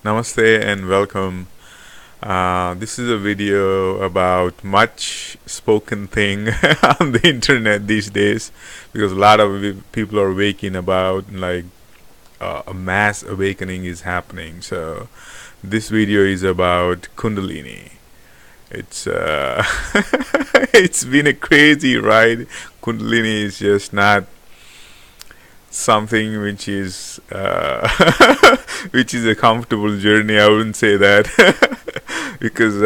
Namaste and welcome. This is a video about much spoken thing on the internet these days because a lot of people are waking about like a mass awakening is happening. So this video is about Kundalini. It's it's been a crazy ride. Kundalini is just not something which is which is a comfortable journey. I wouldn't say that because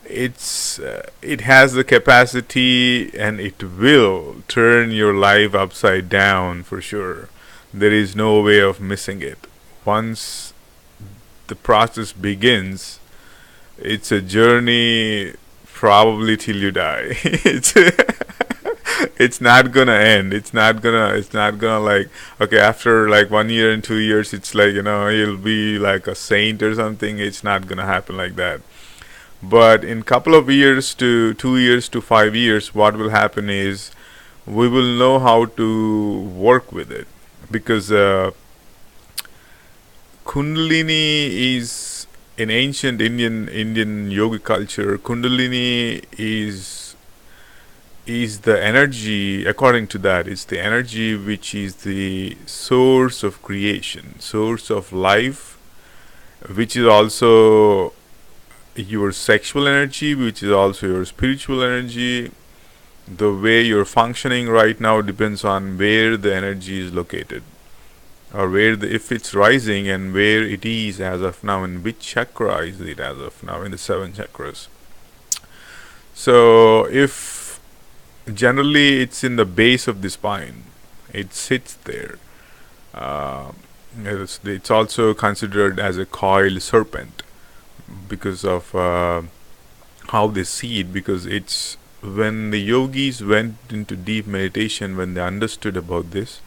it has the capacity and it will turn your life upside down for sure. There is no way of missing it. Once the process begins, it's a journey probably till you die. It's not gonna end. It's not gonna like, okay, after like 1 year and 2 years it's like, you'll be like a saint or something. It's not gonna happen like that. But in couple of years to 2 years to 5 years, what will happen is we will know how to work with it because Kundalini is in ancient Indian yoga culture. Kundalini is the energy. According to that, it's the energy which is the source of creation, source of life, which is also your sexual energy, which is also your spiritual energy. The way you're functioning right now depends on where the energy is located, or if it's rising and where it is as of now, and which chakra is it as of now in the seven chakras. So if generally it's in the base of the spine, it sits there. It's also considered as a coiled serpent because of how they see it, because it's when the yogis went into deep meditation, when they understood about this,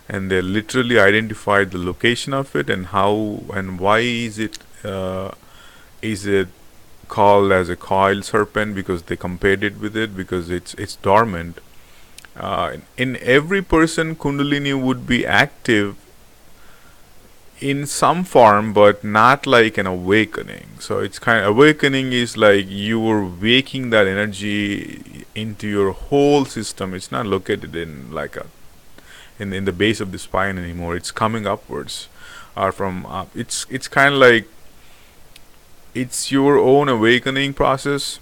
and they literally identified the location of it and how and why is it called as a coiled serpent, because they compared it with it, because it's dormant. In every person, Kundalini would be active in some form, but not like an awakening. So it's kind of, awakening is like you were waking that energy into your whole system. It's not located in like in the base of the spine anymore. It's coming upwards or from up. It's kind of like it's your own awakening process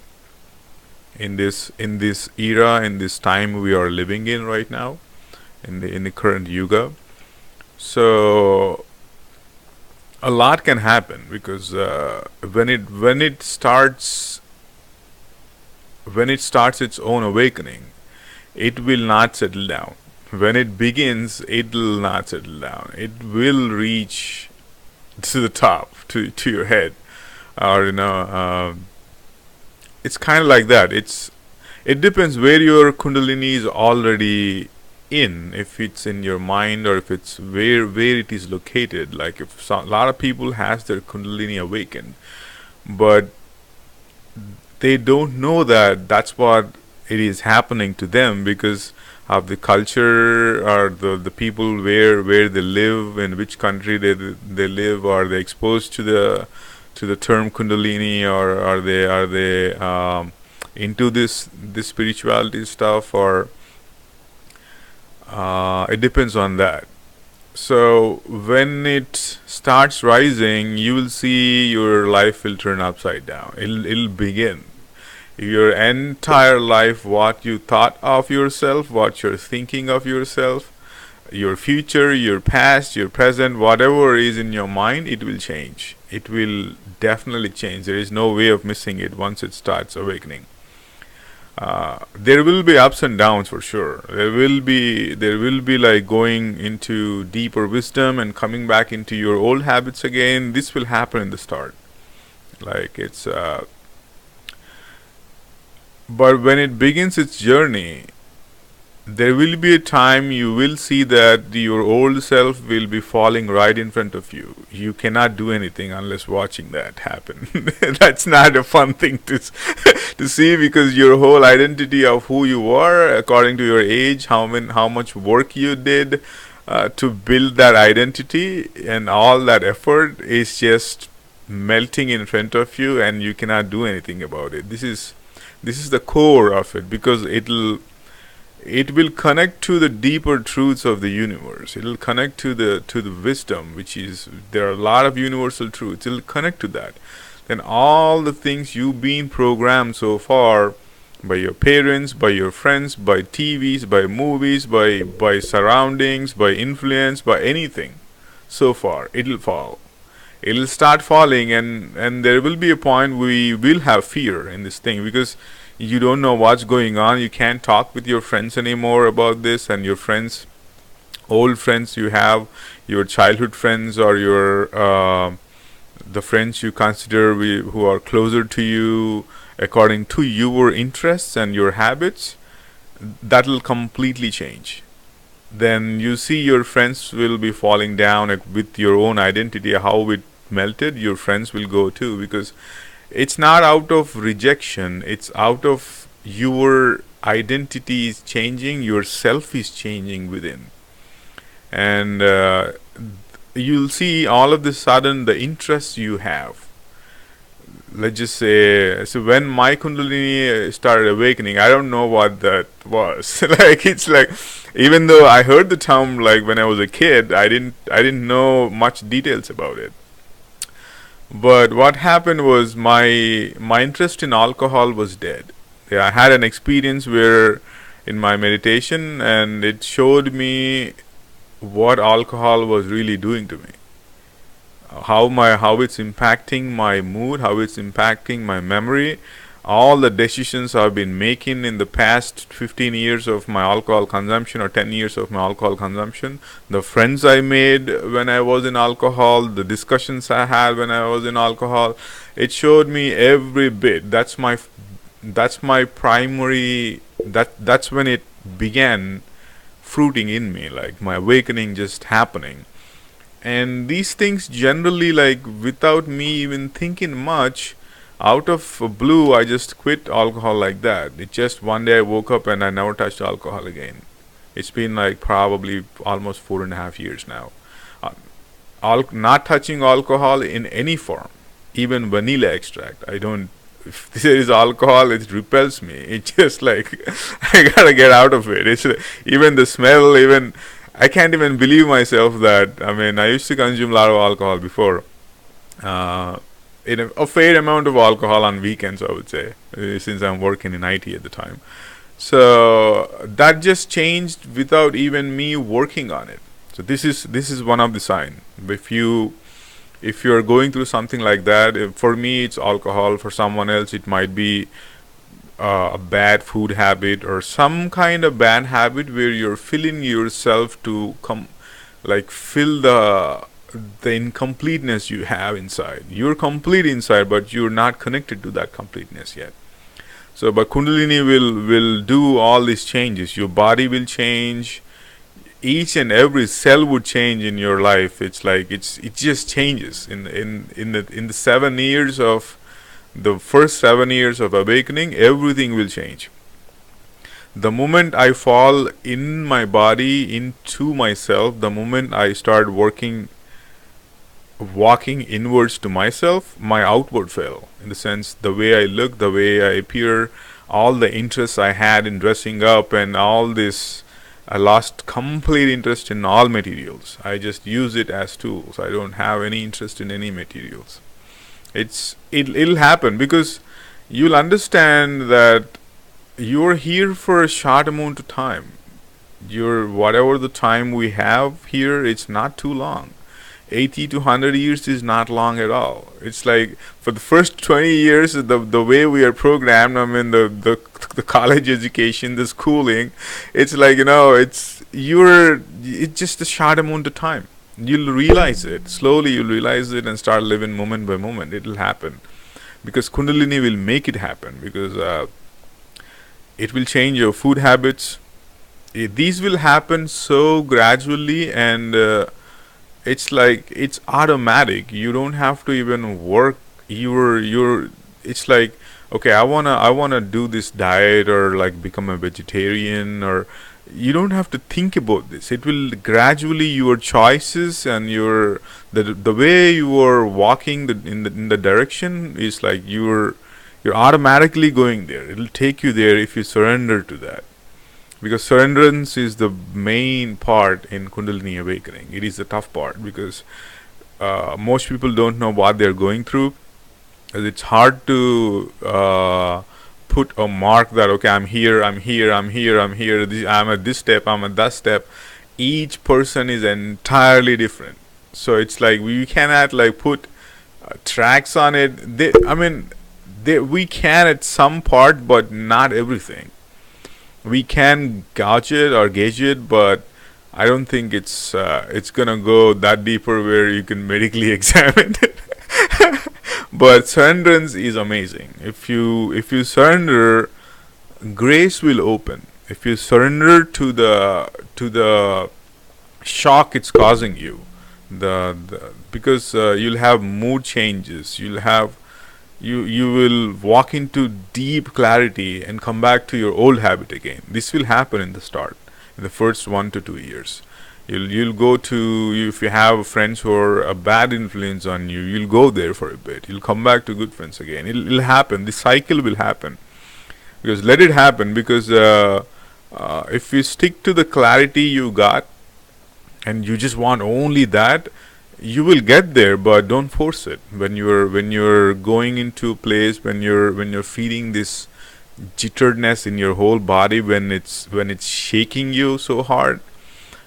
in this era, in this time we are living in right now, in the current yuga. So a lot can happen because when it starts its own awakening, it will not settle down. When it begins, it will not settle down. It will reach to the top, to your head, or it's kind of like that. It depends where your Kundalini is already in, if it's in your mind or if it's where it is located. Like if a lot of people has their Kundalini awakened, but they don't know that that's what it is happening to them because of the culture or the people where they live, in which country they live, or they exposed to the term Kundalini, or are they into this spirituality stuff, or it depends on that. So when it starts rising, you will see your life will turn upside down. It'll begin your entire life, what you thought of yourself, what you're thinking of yourself, your future, your past, your present, whatever is in your mind, it will change. It will definitely change. There is no way of missing it once it starts awakening. There will be ups and downs for sure. There will be like going into deeper wisdom and coming back into your old habits again. This will happen in the start. Like it's but when it begins its journey, there will be a time you will see that your old self will be falling right in front of you. You cannot do anything unless watching that happen. That's not a fun thing to see, because your whole identity of who you are, according to your age, how much work you did, to build that identity, and all that effort is just melting in front of you, and you cannot do anything about it. This is the core of it, because it will connect to the deeper truths of the universe. It'll connect to the wisdom, which is, there are a lot of universal truths. It'll connect to that. Then all the things you've been programmed so far by your parents, by your friends, by TVs, by movies, by surroundings, by influence, by anything, so far it'll fall. It'll start falling, and there will be a point we will have fear in this thing, because you don't know what's going on. You can't talk with your friends anymore about this, and your friends, old friends you have, your childhood friends, or your the friends you consider who are closer to you according to your interests and your habits, that will completely change. Then you see your friends will be falling down with your own identity, how it melted. Your friends will go too, because it's not out of rejection, it's out of your identity is changing, your self is changing within. And you'll see all of the sudden the interests you have. Let's just say, so when my Kundalini started awakening, I don't know what that was. Like, it's like, even though I heard the term like when I was a kid, I didn't know much details about it. But what happened was, my interest in alcohol was dead. Yeah, I had an experience where in my meditation, and it showed me what alcohol was really doing to me, how it's impacting my mood, how it's impacting my memory, all the decisions I've been making in the past 15 years of my alcohol consumption, or 10 years of my alcohol consumption, the friends I made when I was in alcohol, the discussions I had when I was in alcohol. It showed me every bit. That's my primary, that's when it began fruiting in me, like my awakening just happening. And these things generally, like without me even thinking much, out of blue, I just quit alcohol like that. It just one day I woke up and I never touched alcohol again. It's been like probably almost 4.5 years now. Not touching alcohol in any form, even vanilla extract. I don't. If there is alcohol, it repels me. It just like I gotta get out of it. It's even the smell. Even I can't even believe myself that. I mean, I used to consume a lot of alcohol before. In a fair amount of alcohol on weekends, I would say, since I'm working in IT at the time. So that just changed without even me working on it. So this is one of the sign. If you're going through something like that, for me it's alcohol. For someone else it might be a bad food habit, or some kind of bad habit where you're filling yourself to fill the incompleteness you have inside. You're complete inside, but you're not connected to that completeness yet. So, but Kundalini will do all these changes. Your body will change. Each and every cell would change in your life. It's like it just changes in the 7 years of the first 7 years of awakening. Everything will change. The moment I fall in my body into myself, the moment I start walking inwards to myself, my outward fell. In the sense, the way I look, the way I appear, all the interests I had in dressing up and all this, I lost complete interest in all materials. I just use it as tools. I don't have any interest in any materials. It'll happen, because you'll understand that you're here for a short amount of time. Whatever the time we have here, it's not too long. 80 to 100 years is not long at all. It's like for the first 20 years, the way we are programmed, I mean the college education, the schooling, it's like, it's just a short amount of time. You'll realize it. Slowly you'll realize it and start living moment by moment. It'll happen. Because Kundalini will make it happen. Because it will change your food habits. These will happen so gradually, and it's like it's automatic. You don't have to even work. It's like, okay, I wanna do this diet, or like become a vegetarian, or you don't have to think about this. It will gradually, your choices and your the way you are walking in the direction is like you're automatically going there. It'll take you there if you surrender to that, because surrenderance is the main part in Kundalini awakening. It is the tough part, because most people don't know what they're going through. It's hard to put a mark that, okay, I'm here, I'm here, I'm here, I'm here, I'm at this step, I'm at that step. Each person is entirely different. So it's like we cannot like put tracks on it. We can at some part, but not everything. We can gauge it, but I don't think it's gonna go that deeper where you can medically examine it. But surrenderance is amazing. If you surrender, grace will open. If you surrender to the shock it's causing you, because you'll have mood changes. You will walk into deep clarity and come back to your old habit again. This will happen in the start, in the first 1 to 2 years. You'll go to, if you have friends who are a bad influence on you, you'll go there for a bit. You'll come back to good friends again. It'll happen. This cycle will happen. Because let it happen. Because if you stick to the clarity you got, and you just want only that, you will get there, but don't force it. When you're going into a place, when you're feeling this jitterness in your whole body, when it's shaking you so hard,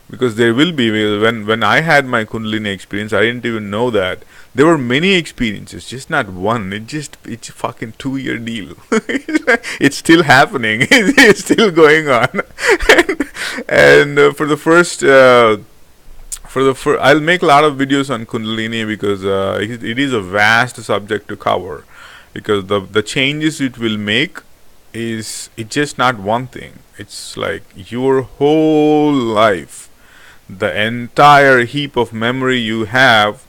because there will be, when I had my Kundalini experience, I didn't even know that there were many experiences, just not one. It's a fucking 2 year deal. It's still happening. It's still going on. And for the first I'll make a lot of videos on Kundalini, because it is a vast subject to cover, because the changes it will make it's just not one thing. It's like your whole life, the entire heap of memory you have,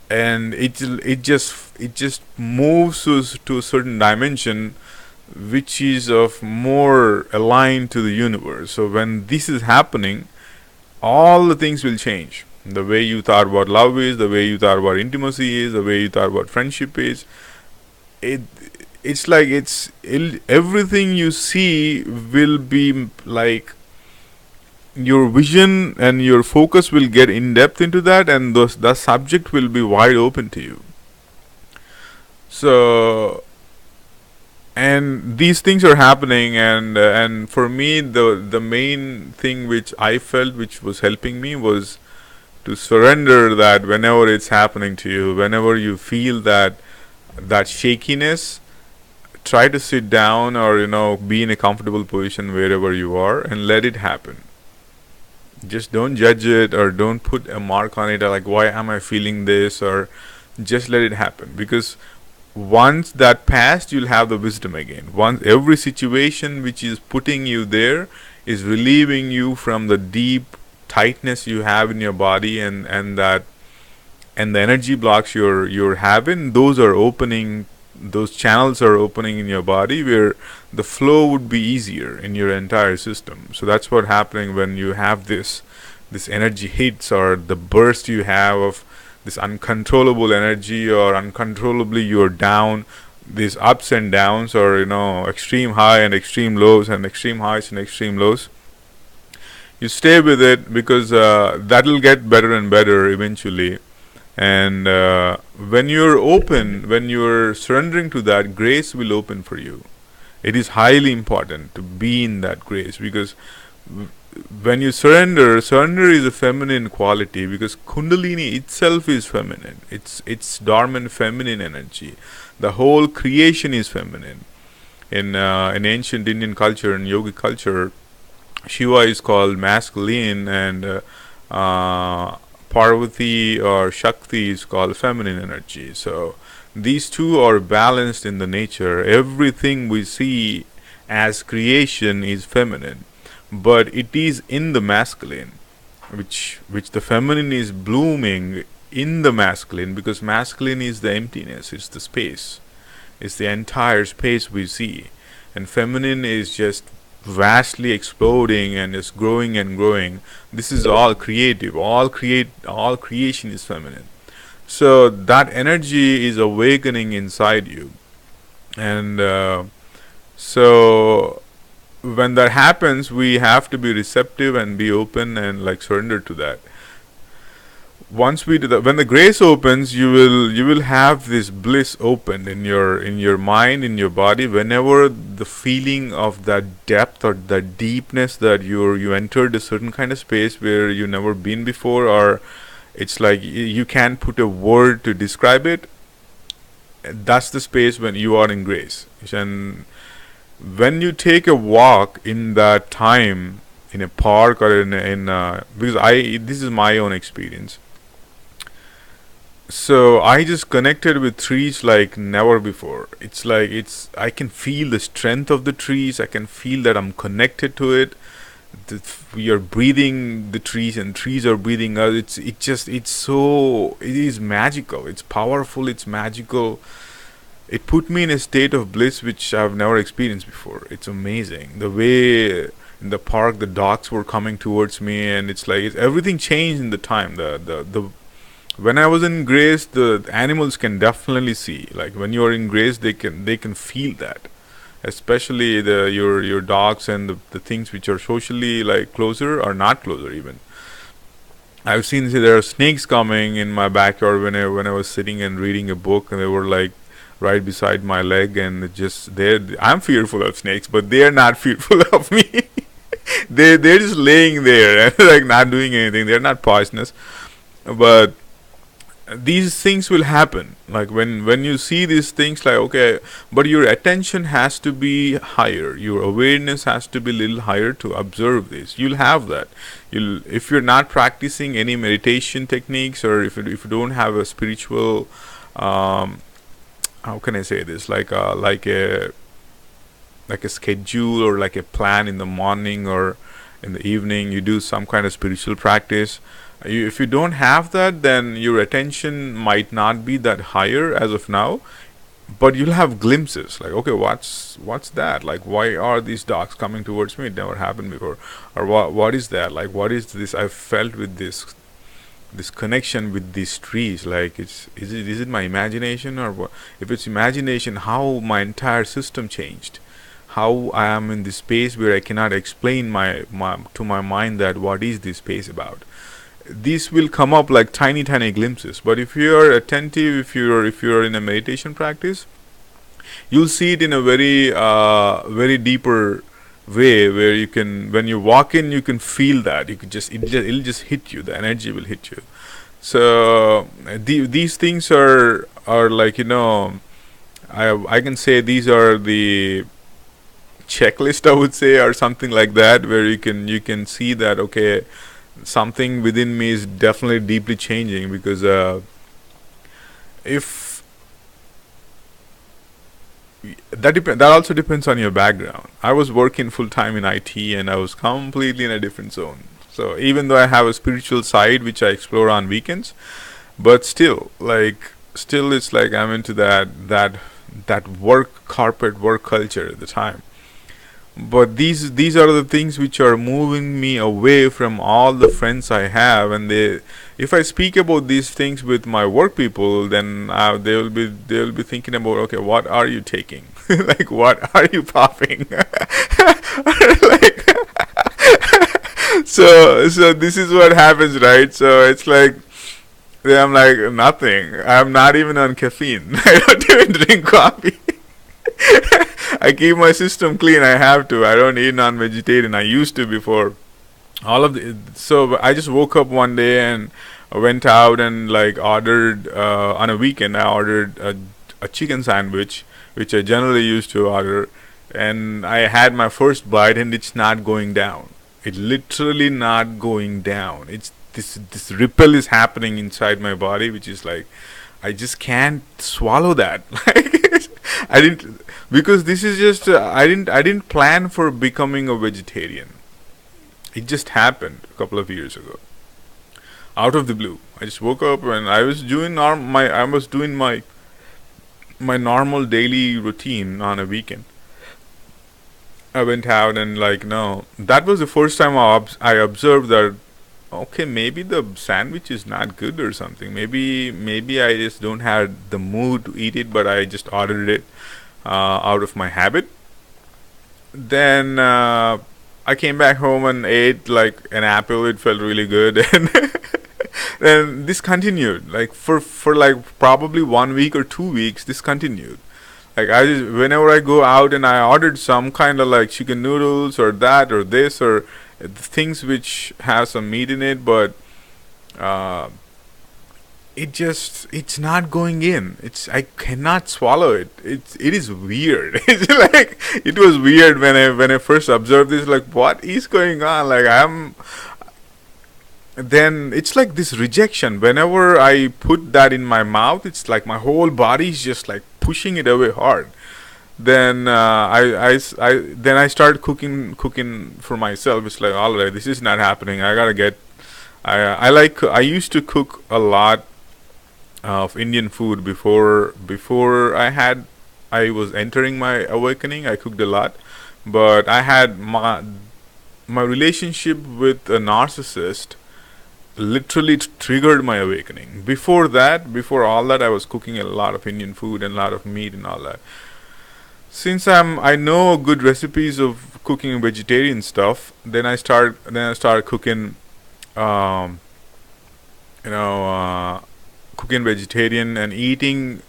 and it just moves to a certain dimension which is of more aligned to the universe. So when this is happening, all the things will change. The way you thought about love is, the way you thought about intimacy is, the way you thought about friendship is. It's like everything you see will be like, your vision and your focus will get in depth into that, and the subject will be wide open to you. So, and these things are happening, and for me, the main thing which I felt which was helping me was to surrender that whenever it's happening to you, whenever you feel that shakiness, try to sit down, or be in a comfortable position wherever you are, and let it happen. Just don't judge it, or don't put a mark on it, or like, why am I feeling this, or just let it happen. Because once that passed, you'll have the wisdom again. Once every situation which is putting you there is relieving you from the deep tightness you have in your body, and the energy blocks you're having, those are opening, those channels are opening in your body, where the flow would be easier in your entire system. So that's what happening when you have this energy hits, or the burst you have of this uncontrollable energy, or uncontrollably you're down, these ups and downs, or extreme high and extreme lows, and extreme highs and extreme lows. You stay with it, because that'll get better and better eventually. And when you're open, when you're surrendering to that, grace will open for you. It is highly important to be in that grace, because when you surrender is a feminine quality, because Kundalini itself is feminine. It's dormant feminine energy. The whole creation is feminine. In ancient Indian culture and yogic culture, Shiva is called masculine, and Parvati or Shakti is called feminine energy. So these two are balanced in the nature. Everything we see as creation is feminine, but it is in the masculine, which the feminine is blooming in the masculine, because masculine is the emptiness, it's the space, it's the entire space we see, and feminine is just vastly exploding and is growing and growing. This is all creative. All creation is feminine. So that energy is awakening inside you, and so when that happens, we have to be receptive and be open and like surrender to that. Once we do that, when the grace opens, you will have this bliss opened in your mind, in your body. Whenever the feeling of that depth or that deepness, that you entered a certain kind of space where you never been before, or it's like you can't put a word to describe it. That's the space when you are in grace. And when you take a walk in that time in a park or because I this is my own experience. So I just connected with trees like never before. It's like I can feel the strength of the trees. I can feel that I'm connected to it. We are breathing the trees and trees are breathing us. It is magical. It's powerful. It's magical. It put me in a state of bliss which I've never experienced before. It's amazing the way in the park the dogs were coming towards me, and everything changed in the time. The When I was in grace, the animals can definitely see. Like when you are in grace, they can feel that. Especially your dogs and the things which are socially like closer or not closer even. I've seen there are snakes coming in my backyard when I was sitting and reading a book, and they were like right beside my leg, and I'm fearful of snakes, but they're not fearful of me. They're just laying there and like not doing anything. They're not poisonous, but these things will happen. Like when you see these things, like okay, but your attention has to be higher, your awareness has to be a little higher to observe this. You'll have that. You'll If you're not practicing any meditation techniques, or if you don't have a spiritual how can I say this, like a schedule or like a plan in the morning or in the evening, you do some kind of spiritual practice. If you don't have that, then your attention might not be that higher as of now, but you'll have glimpses like, okay, what's that, like why are these dogs coming towards me? It never happened before. Or what is that, like what is this I felt with this connection with these trees? Like is it my imagination, or what? If it's imagination, how my entire system changed, how I am in this space where I cannot explain to my mind that what is this space about. These will come up like tiny glimpses, but if you're attentive, if you're in a meditation practice, you'll see it in a very deeper way, where you can, when you walk in, you can feel that you could it'll just hit you, the energy will hit you. So these things are like, I can say these are the checklist, I would say, or something like that, where you can see that okay, something within me is definitely deeply changing, because if that also depends on your background. I was working full time in IT, and I was completely in a different zone. So even though I have a spiritual side which I explore on weekends, but still it's like I'm into that corporate work culture at the time. But these are the things which are moving me away from all the friends I have, and if I speak about these things with my work people, then they will be thinking about, okay, what are you taking? Like what are you popping? Like, so this is what happens, right? So it's like, then I'm like, nothing, I'm not even on caffeine. I don't even drink coffee. I keep my system clean. I have to. I don't eat non-vegetarian. I used to before. So I just woke up one day and went out and like ordered on a weekend. I ordered a chicken sandwich, which I generally used to order, and I had my first bite, and it's not going down. It's literally not going down. It's this ripple is happening inside my body, which is like, I just can't swallow that. Like I didn't, because this is just I didn't plan for becoming a vegetarian. It just happened a couple of years ago, out of the blue. I just woke up and I was doing my normal daily routine on a weekend. I went out and like no, that was the first time I observed that okay, maybe the sandwich is not good or something. Maybe I just don't have the mood to eat it, but I just ordered it out of my habit. Then I came back home and ate like an apple. It felt really good, and then this continued like for like probably 1 week or 2 weeks. This continued. Like I just whenever I go out and I ordered some kind of like chicken noodles or that or this or things which have some meat in it, but uh, it's not going in. It's I cannot swallow it. It is weird. It's like it was weird when I first observed this. Like what is going on? Like I'm then it's like this rejection. Whenever I put that in my mouth, it's like my whole body is just like pushing it away hard. Then then I started cooking for myself. It's like all right, this is not happening. I gotta get. I used to cook a lot of Indian food before I was entering my awakening. I cooked a lot, but I had my relationship with a narcissist literally triggered my awakening. Before that, before all that, I was cooking a lot of Indian food and a lot of meat and all that. Since I know good recipes of cooking vegetarian stuff, then I start cooking, um, you know, cooking vegetarian and eating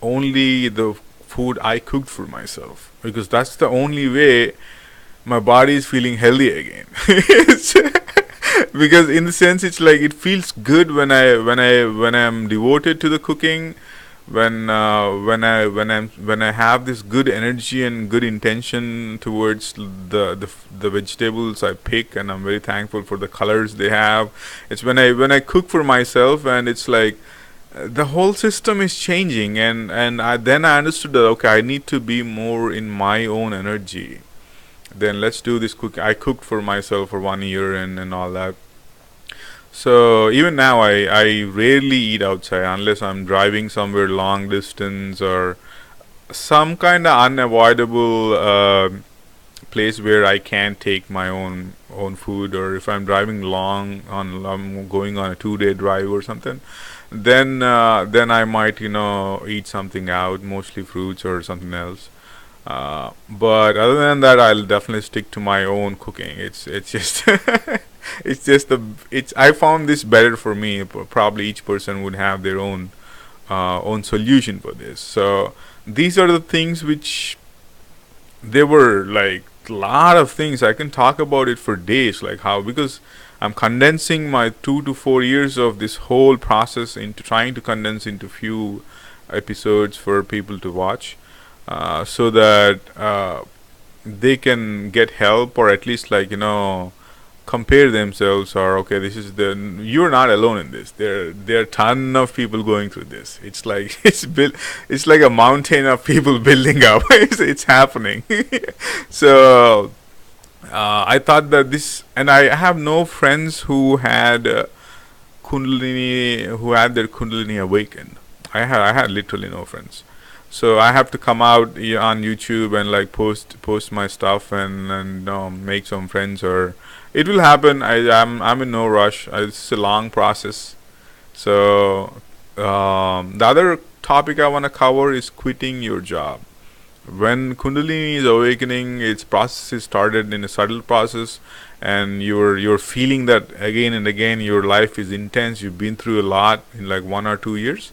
only the food I cooked for myself because that's the only way my body is feeling healthy again. Because in the sense it's like it feels good when I'm devoted to the cooking, when I have this good energy and good intention towards the vegetables I pick, and I'm very thankful for the colors they have. It's when I cook for myself, and it's like the whole system is changing, and then I understood that okay, I need to be more in my own energy. Then let's do this cook. I cooked for myself for 1 year and all that. So even now, I rarely eat outside unless I'm driving somewhere long distance or some kind of unavoidable place where I can't take my own food, or if I'm driving long on I'm going on a 2 day drive or something, then I might eat something out, mostly fruits or something else. But other than that, I'll definitely stick to my own cooking. It's just it's just the it's I found this better for me. Probably each person would have their own solution for this. So these are the things which there were like a lot of things I can talk about it for days, like how, because I'm condensing my 2 to 4 years of this whole process into trying to condense into few episodes for people to watch, so that they can get help, or at least compare themselves, or okay, this is the you're not alone in this. There are ton of people going through this. It's like it's like a mountain of people building up. It's happening. So I thought that this, and I have no friends who had Kundalini, who had their Kundalini awakened. I had literally no friends. So I have to come out on YouTube and like post my stuff and make some friends, or it will happen. I'm in no rush. It's a long process. So the other topic I want to cover is quitting your job. When Kundalini is awakening, its process is started in a subtle process, and you're feeling that again and again. Your life is intense. You've been through a lot in like 1 or 2 years.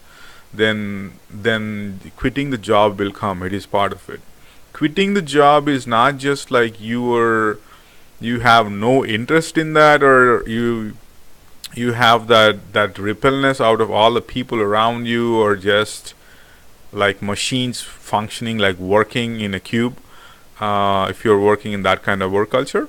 Then quitting the job will come. It is part of it. Quitting the job is not just like you have no interest in that, or you have that repellness out of all the people around you, or just like machines functioning, like working in a cube. If you're working in that kind of work culture,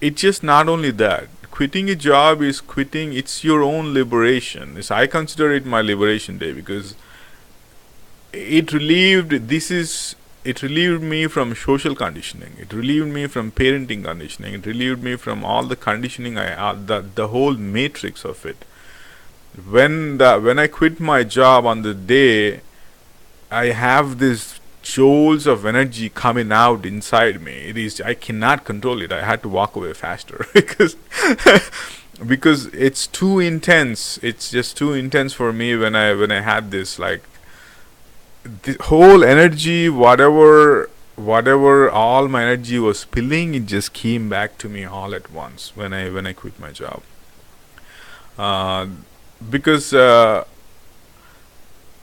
it's just not only that. Quitting a job is quitting. It's your own liberation. I consider it my liberation day, because it relieved. It relieved me from social conditioning. It relieved me from parenting conditioning. It relieved me from all the conditioning the whole matrix of it. When I quit my job on the day, I have this jolts of energy coming out inside me. It is, I cannot control it. I had to walk away faster because because it's too intense. It's just too intense for me when I had this, like, the whole energy, whatever all my energy was spilling, it just came back to me all at once when I quit my job. uh, because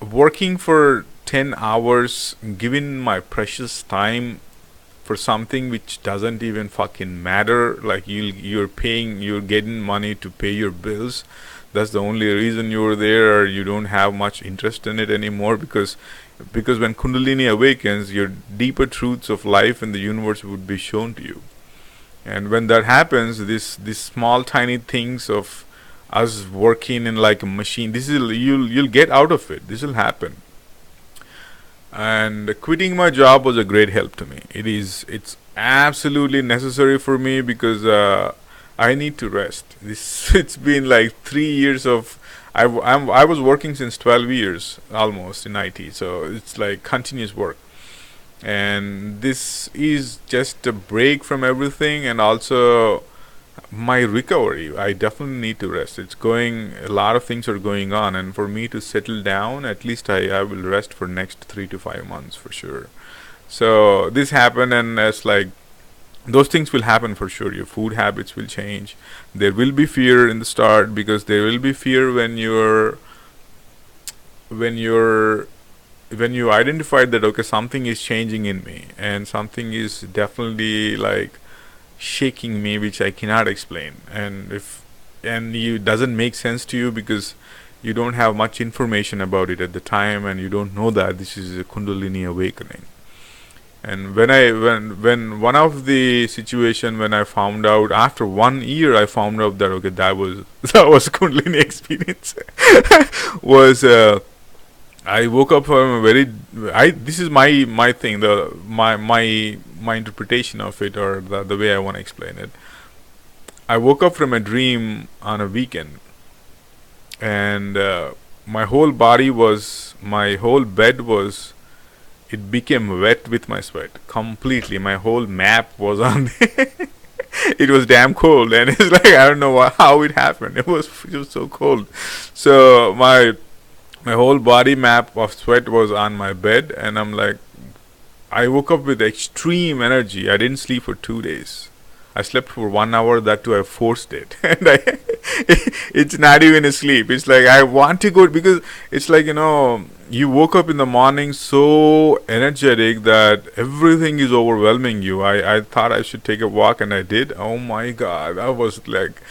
working for 10 hours, giving my precious time for something which doesn't even fucking matter, like you're getting money to pay your bills. That's the only reason you're there, or you don't have much interest in it anymore, because when Kundalini awakens, your deeper truths of life and the universe would be shown to you. And when that happens, these small tiny things of us working in like a machine, this is, you'll get out of it. This will happen. And quitting my job was a great help to me. It's absolutely necessary for me, because I need to rest. This It's been like 3 years of, I was working since 12 years almost in IT, so it's like continuous work. And this is just a break from everything, and also my recovery. I definitely need to rest. A lot of things are going on, and for me to settle down, at least I will rest for next 3 to 5 months for sure. So this happened, and it's like those things will happen for sure. Your food habits will change. There will be fear in the start, because there will be fear when you're when you identified that, okay, something is changing in me, and something is definitely like shaking me, which I cannot explain. And you doesn't make sense to you, because you don't have much information about it at the time, and you don't know that this is a Kundalini awakening. And when one of the situation, when I found out after 1 year, I found out that, okay, that was that was Kundalini experience. Was I woke up from a very, I this is my thing, the my interpretation of it, or the way I want to explain it. I woke up from a dream on a weekend, and my whole bed was, it became wet with my sweat completely. My whole map was on. It was damn cold, and it's like, I don't know how it happened. It was so cold. So my whole body map of sweat was on my bed, and I'm like, I woke up with extreme energy. I didn't sleep for 2 days. I slept for 1 hour. That too, I forced it, and it's not even a sleep. It's like I want to go, because it's like, you woke up in the morning so energetic that everything is overwhelming you. I thought I should take a walk, and I did. Oh my God, I was like,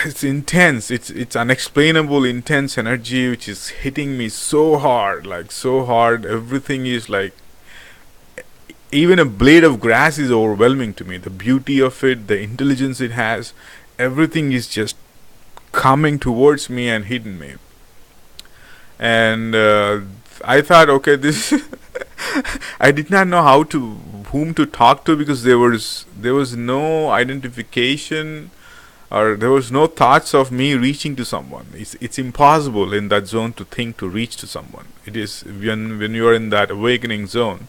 it's intense. It's unexplainable, intense energy which is hitting me so hard, like so hard. Everything is like, even a blade of grass is overwhelming to me. The beauty of it, the intelligence it has, everything is just coming towards me and hitting me. And I thought, okay, this. I did not know whom to talk to, because there was no identification, or there was no thoughts of me reaching to someone. It's impossible in that zone to think to reach to someone. It is when you are in that awakening zone.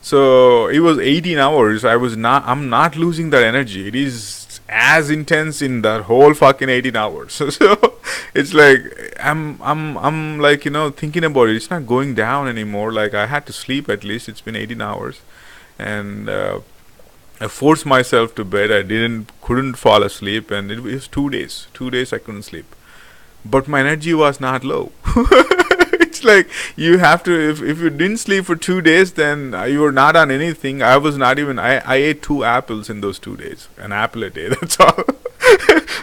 So it was 18 hours. I'm not losing that energy. It is as intense in that whole fucking 18 hours. So it's like I'm like, thinking about it. It's not going down anymore. Like, I had to sleep at least. It's been 18 hours, and I forced myself to bed. I couldn't fall asleep, and it was 2 days. 2 days I couldn't sleep, but my energy was not low. It's like, you have to, if you didn't sleep for 2 days, then you were not on anything. I was not even, I ate 2 apples in those 2 days, an apple a day, that's all.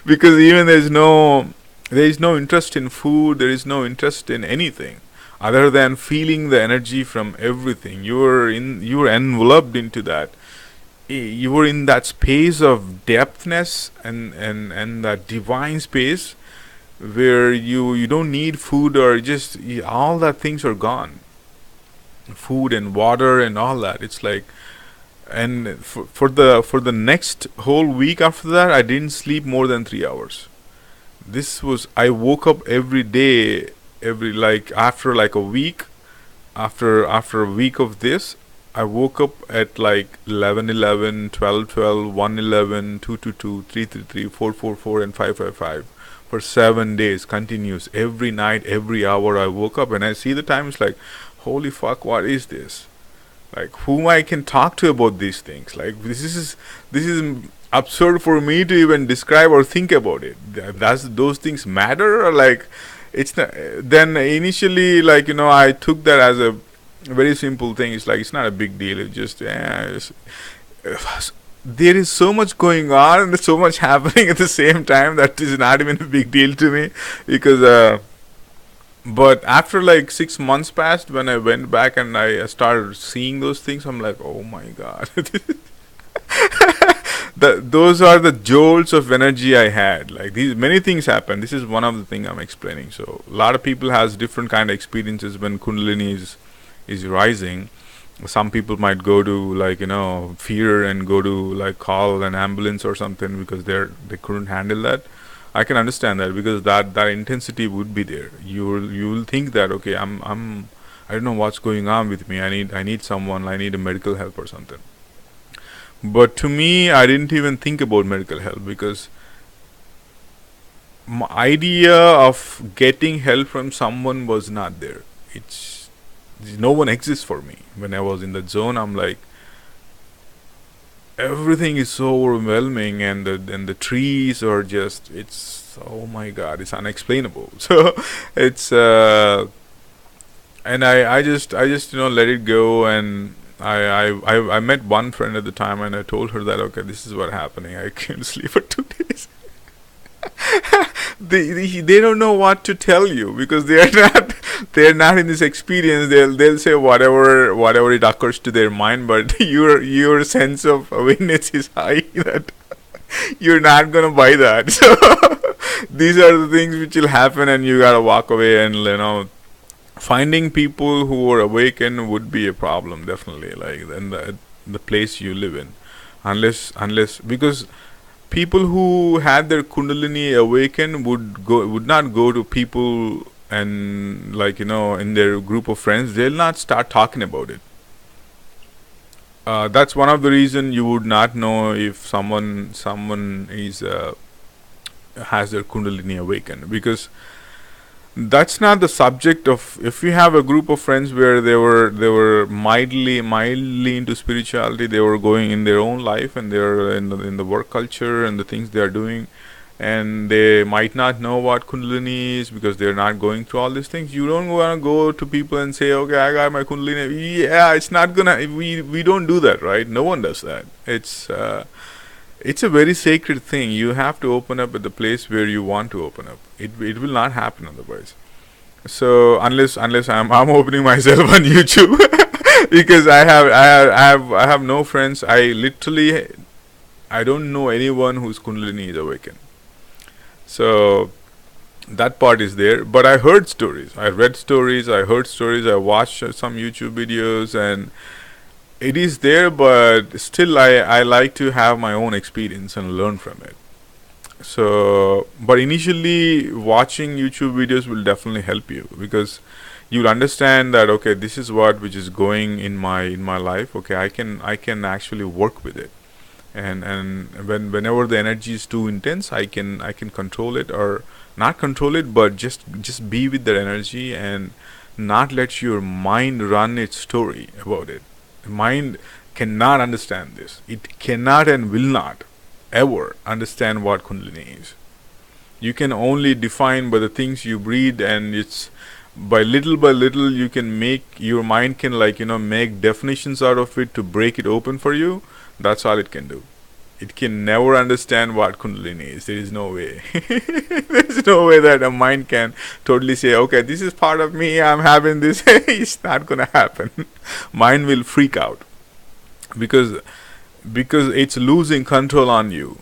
Because even there is no interest in food, there is no interest in anything other than feeling the energy from everything. You were enveloped into that. You were in that space of depthness, and that divine space, where you don't need food, or just all that things are gone, food and water and all that. It's like, and for the next whole week after that, I didn't sleep more than 3 hours. I woke up every day, like after like a week, after a week of this, I woke up at like 11:11, 12:12, 1:11, 2:22, 3:33, 4:44, and 5:55 for 7 days continuous. Every night, every hour, I woke up and I see the time. It's like, holy fuck, what is this? Like, whom I can talk to about these things? Like, this is absurd for me to even describe or think about it. Does those things matter? Or like, it's not. Then initially, like, I took that as a very simple thing. It's like, it's not a big deal. It's just, there is so much going on and there's so much happening at the same time that is not even a big deal to me, because but after like 6 months passed, when I went back and I started seeing those things, I'm like, oh my god. Those are the jolts of energy I had. Like, these many things happen. This is one of the things I'm explaining. So a lot of people has different kind of experiences when Kundalini is rising. Some people might go to, like, fear and go to like call an ambulance or something because they couldn't handle that. I can understand that, because that intensity would be there. You will think that, okay, I don't know what's going on with me. I need someone. I need a medical help or something. But to me, I didn't even think about medical help, because my idea of getting help from someone was not there. It's No one exists for me. When I was in that zone, I'm like, everything is so overwhelming, and the trees are just, it's, oh my god, it's unexplainable. So it's and I just let it go. And I met one friend at the time, and I told her that, okay, this is what happening. I can't sleep for 2 days. They don't know what to tell you, because they're not in this experience. They'll say whatever it occurs to their mind, but your sense of awareness is high that you're not gonna buy that. So these are the things which will happen, and you gotta walk away. And finding people who are awakened would be a problem, definitely, like in the place you live in, unless because people who had their Kundalini awakened would not go to people and, like, in their group of friends, they'll not start talking about it. That's one of the reason you would not know if someone is has their Kundalini awakened, because that's not the subject of. If you have a group of friends where they were mildly into spirituality, they were going in their own life, and they're in the work culture and the things they are doing, and they might not know what Kundalini is because they're not going through all these things. You don't want to go to people and say, okay, I got my Kundalini. Yeah, it's not gonna. We don't do that, right? No one does that. It's a very sacred thing. You have to open up at the place where you want to open up. It will not happen otherwise. So unless I'm opening myself on YouTube, because I have no friends. I don't know anyone whose Kundalini is awakened. So that part is there. But I heard stories. I read stories. I heard stories. I watched some YouTube videos, and it is there, but still I like to have my own experience and learn from it. So, but initially watching YouTube videos will definitely help you, because you'll understand that, okay, this is which is going in my life. Okay, I can actually work with it, and whenever the energy is too intense, I can control it, or not control it, but just be with that energy and not let your mind run its story about it. Mind cannot understand this. It cannot and will not ever understand what Kundalini is. You can only define by the things you breathe, and it's by little you can make your mind can, like, make definitions out of it to break it open for you. That's all it can do. It can never understand what Kundalini is. There is no way. There's no way that a mind can totally say, okay, this is part of me, I'm having this. It's not gonna happen. Mind will freak out, because it's losing control on you.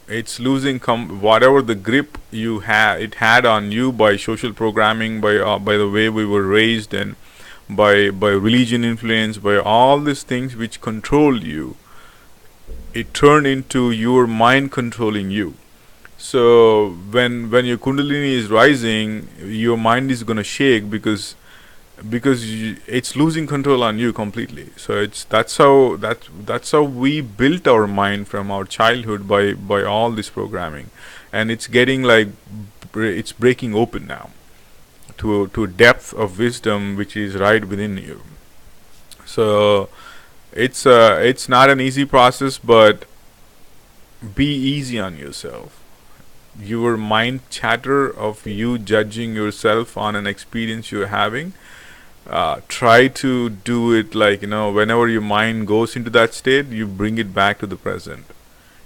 It's losing whatever the grip it had on you by social programming, by the way we were raised, and by religion influence, by all these things which control you. It turned into your mind controlling you. So when your Kundalini is rising, your mind is going to shake, because because it's losing control on you completely. So it's that's how we built our mind from our childhood by all this programming, and it's getting like it's breaking open now to depth of wisdom which is right within you. So it's not an easy process, but be easy on yourself. Your mind chatter of you judging yourself on an experience you're having, try to do it like, whenever your mind goes into that state, you bring it back to the present.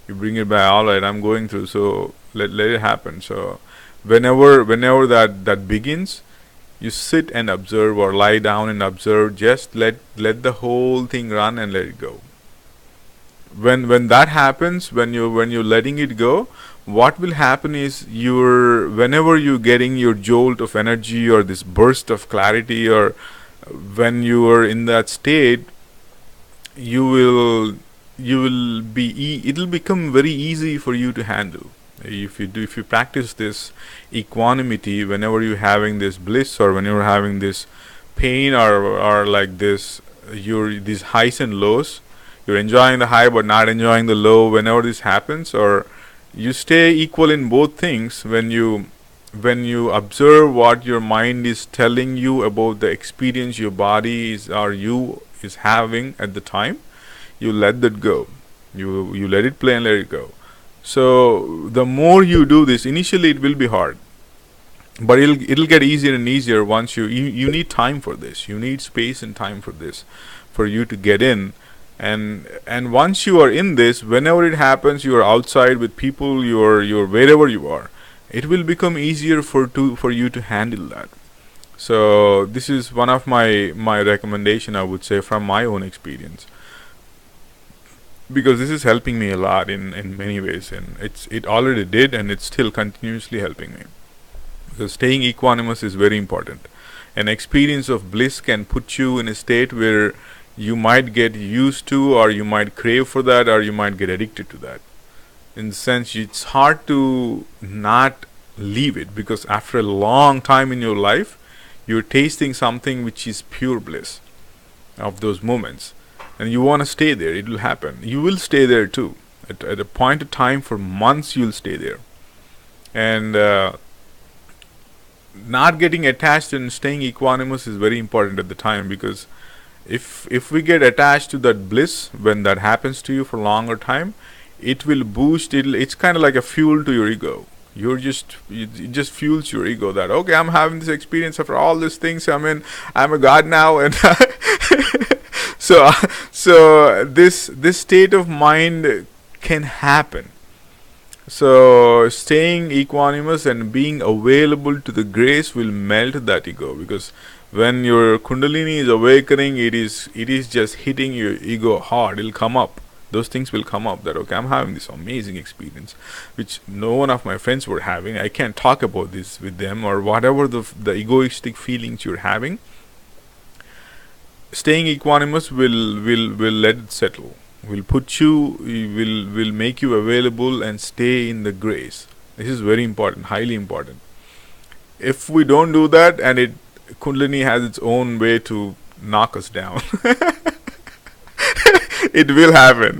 You bring it back. All right, I'm going through, so let it happen. So whenever that begins, you sit and observe, or lie down and observe. Just let the whole thing run and let it go. When that happens, when you're letting it go, what will happen is, whenever you're getting your jolt of energy or this burst of clarity, or when you are in that state, you will it'll become very easy for you to handle. If you practice this equanimity whenever you're having this bliss, or when you're having this pain, or like this, these highs and lows, you're enjoying the high but not enjoying the low. Whenever this happens, or you stay equal in both things, when you observe what your mind is telling you about the experience your body is having at the time, you let that go. You let it play and let it go. So the more you do this, initially it will be hard, but it'll get easier and easier once you need time for this. You need space and time for this, for you to get in. And once you are in this, whenever it happens, you are outside with people, you're wherever you are, it will become easier for you to handle that. So this is one of my recommendation, I would say, from my own experience, because this is helping me a lot in many ways, and it already did, and it's still continuously helping me. So staying equanimous is very important. An experience of bliss can put you in a state where you might get used to, or you might crave for that, or you might get addicted to that. In the sense, it's hard to not leave it, because after a long time in your life, you're tasting something which is pure bliss of those moments, and you want to stay there. It will happen. You will stay there too. At a point of time, for months, you'll stay there. And not getting attached and staying equanimous is very important at the time, because if we get attached to that bliss, when that happens to you for a longer time, it will boost. It's kind of like a fuel to your ego. It just fuels your ego that, okay, I'm having this experience after all these things. I'm a god now, and so this state of mind can happen. So staying equanimous and being available to the grace will melt that ego, because when your Kundalini is awakening, it is just hitting your ego hard. It'll come up. Those things will come up that, okay, I'm having this amazing experience, which no one of my friends were having. I can't talk about this with them, or whatever the egoistic feelings you're having. Staying equanimous will let it settle. Will make you available and stay in the grace. This is very important, highly important. If we don't do that, and Kundalini has its own way to knock us down. It will happen.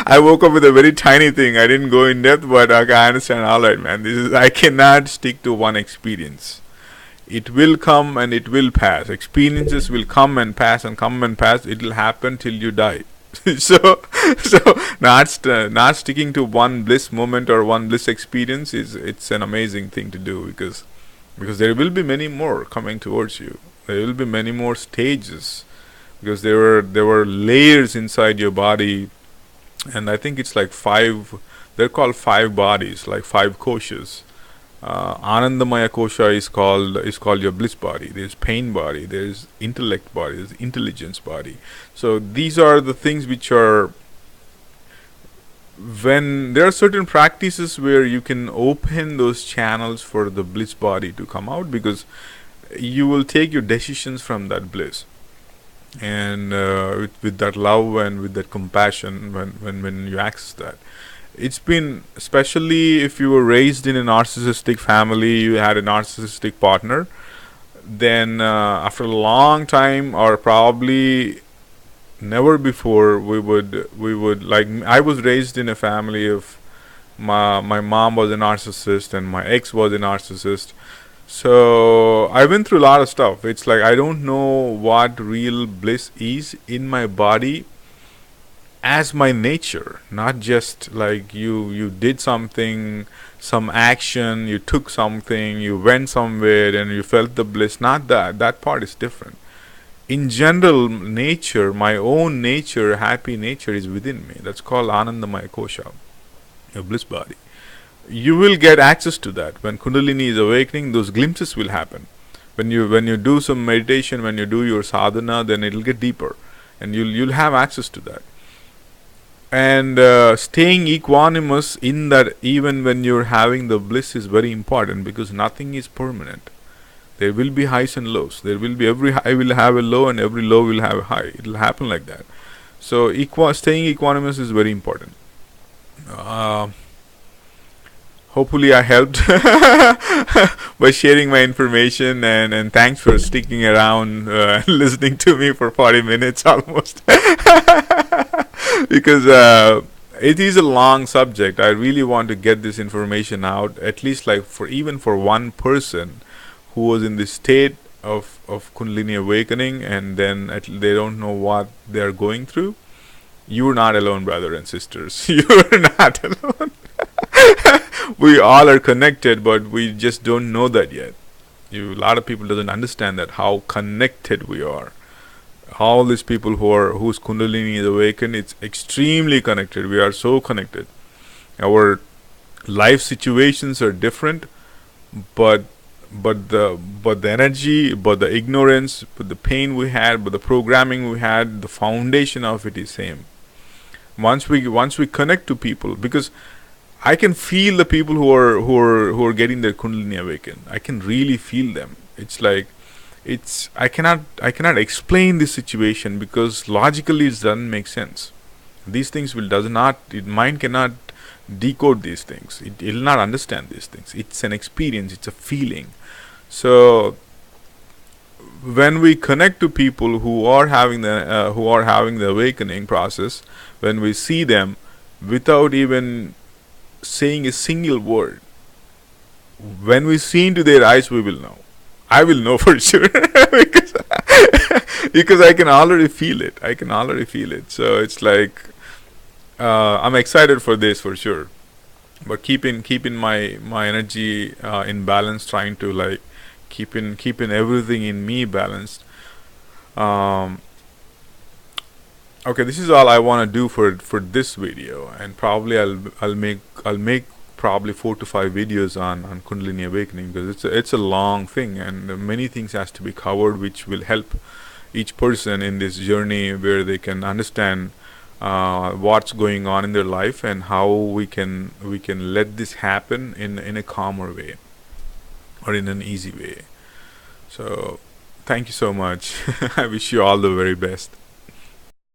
I woke up with a very tiny thing. I didn't go in depth, but okay, I understand. All right, man. I cannot stick to one experience. It will come and it will pass. Experiences will come and pass and come and pass. It will happen till you die. so not sticking to one bliss moment or one bliss experience it's an amazing thing to do, because there will be many more coming towards you. There will be many more stages, because there were layers inside your body, and I think it's like 5. They're called 5 bodies, like 5 koshas. Anandamaya kosha is called your bliss body. There's pain body. There's intellect body. There's intelligence body. So these are the things which are, when there are certain practices where you can open those channels for the bliss body to come out, because you will take your decisions from that bliss, and with that love and with that compassion, when you access that. It's been, especially if you were raised in a narcissistic family, you had a narcissistic partner, then after a long time, or probably never before, we would like, I was raised in a family of, my mom was a narcissist and my ex was a narcissist. So I went through a lot of stuff. It's like I don't know what real bliss is in my body as my nature, not just like you did something, some action, you took something, you went somewhere and you felt the bliss. Not that part is different. In general, nature, my own nature, happy nature is within me. That's called Anandamaya Kosha, your bliss body. You will get access to that when Kundalini is awakening. Those glimpses will happen when you do some meditation, when you do your sadhana, then it'll get deeper and you'll have access to that. And staying equanimous in that, even when you're having the bliss, is very important, because nothing is permanent. There will be highs and lows. There will be, every high will have a low and every low will have a high. It'll happen like that. So staying equanimous is very important. Hopefully I helped by sharing my information, and thanks for sticking around, listening to me for 40 minutes almost. Because it is a long subject. I really want to get this information out, at least like for one person who was in this state of Kundalini awakening, and then they don't know what they're going through. You're not alone, brother and sisters. You're not alone. We all are connected, but we just don't know that yet. A lot of people doesn't understand that, how connected we are. All these people whose Kundalini is awakened, it's extremely connected. We are so connected. Our life situations are different, but the energy, but the ignorance, but the pain we had, but the programming we had, the foundation of it is same. Once we connect to people, because I can feel the people who are getting their Kundalini awakened. I can really feel them. It's like, I cannot explain this situation, because logically it doesn't make sense. These things mind cannot decode these things. It will not understand these things. It's an experience. It's a feeling. So when we connect to people who are having the awakening process, when we see them without even saying a single word, when we see into their eyes, we will know. I will know for sure, because I can already feel it. So it's like, I'm excited for this for sure. But keeping my energy in balance, trying to like keeping everything in me balanced. Okay, this is all I want to do for this video, and probably I'll make probably 4 to 5 videos on Kundalini awakening, because it's a long thing, and many things has to be covered, which will help each person in this journey, where they can understand what's going on in their life, and how we can let this happen in a calmer way, or in an easy way. So thank you so much. I wish you all the very best.